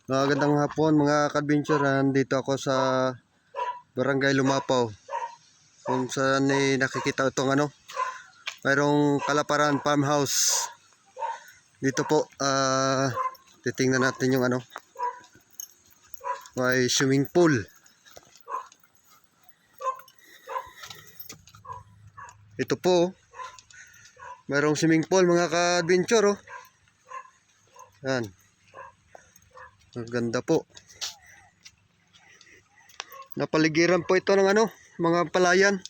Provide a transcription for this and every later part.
Magandang hapon mga ka-adventure. Nandito ako sa Barangay Lumapaw, kung saan nakikita itong mayroong Kalaparan Farmhouse. Dito po titingnan natin yung may swimming pool. Ito po, mayroong swimming pool mga ka-adventure. Yan, maganda po. Napaligiran po ito ng mga palayan.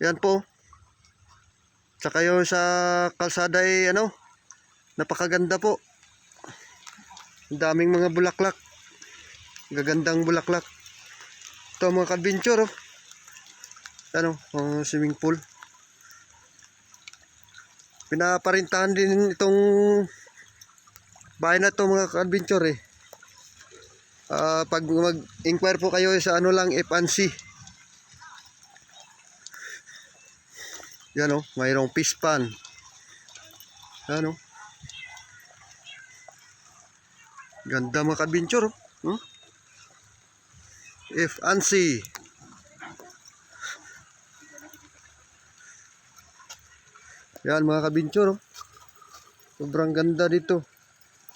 Yan po. Tsaka yung sa kalsada ay napakaganda po. Ang daming mga bulaklak. Gagandang bulaklak. Ito mga ka-adventure. Swimming pool. Pinaparintahan din itong bahay na ito mga ka-adventure eh. Pag mag-inquire po kayo sa F&C. Yan mayroong fish pan. Yan ganda mga ka-adventure. F&C. Yan mga ka-adventure. Sobrang ganda dito.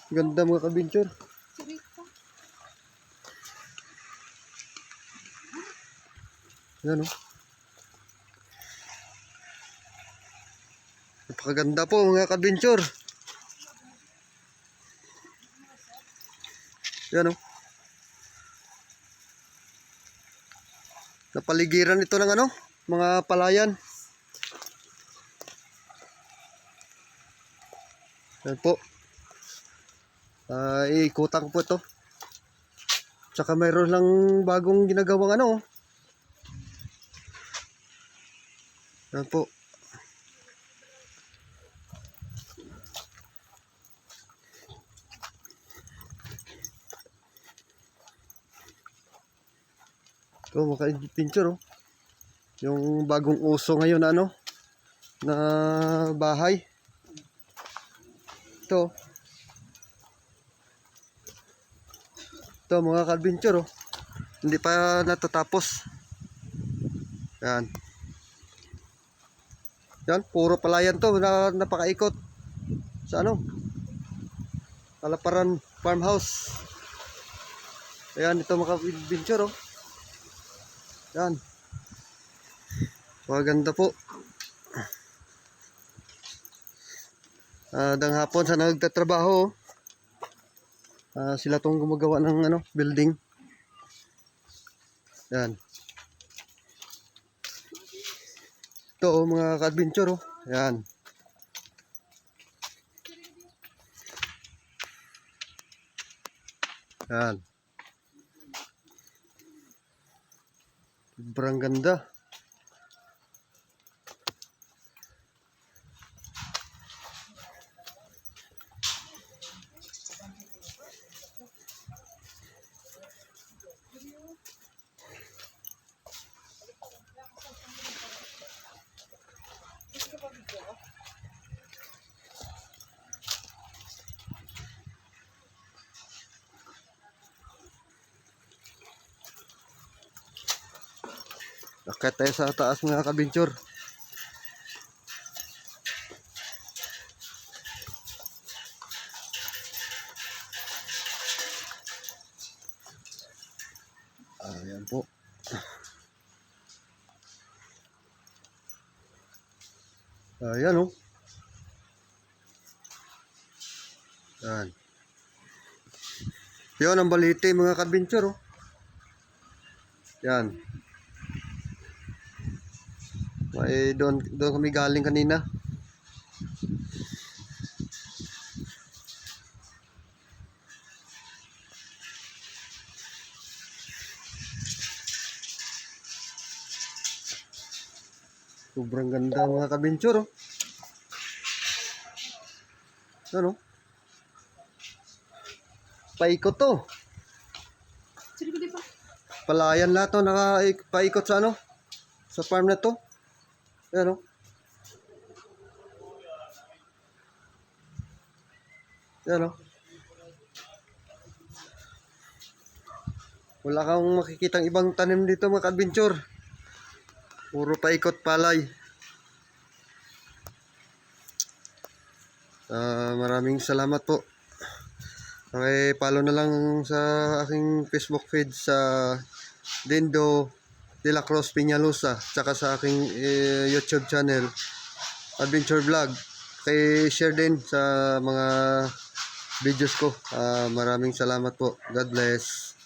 Ganda mga ka-adventure. Yan napakaganda po mga ka-adventure. Yan napaligiran ito ng mga palayan. Yan po. Iikutan ko po ito. Tsaka mayroon lang bagong ginagawang Yan po. Ito maka-adventure yung bagong uso ngayon na bahay. Ito mga ka-adventure hindi pa natatapos. Yan. Yan, puro palayan to na napakaikot sa Kalaparan Farmhouse. Ayan, ito mga ka-adventure Yan. Maganda po. Dang hapon sa nagtatrabaho sila tong gumagawa ng building. Yan. Ito mga ka-adventure Yan. Yan. Sobrang ganda. Akit tayo sa taas mga ka-adventure. Ayan po. Ayan Yan. Yun ang balite mga ka-adventure Yan. Doon kami galing kanina. Sobrang ganda mga ka-adventure Paikot to. Palayan lahat nakapaikot sa sa farm na to. Yan Yan Wala kang makikitang ibang tanim dito mga ka-adventure. Puro paikot palay. Maraming salamat po. Follow na lang sa aking Facebook page sa Dindo de la Cruz Peñalosa, tsaka sa aking YouTube channel Adventure Vlog. Share din sa mga videos ko. Maraming salamat po. God bless.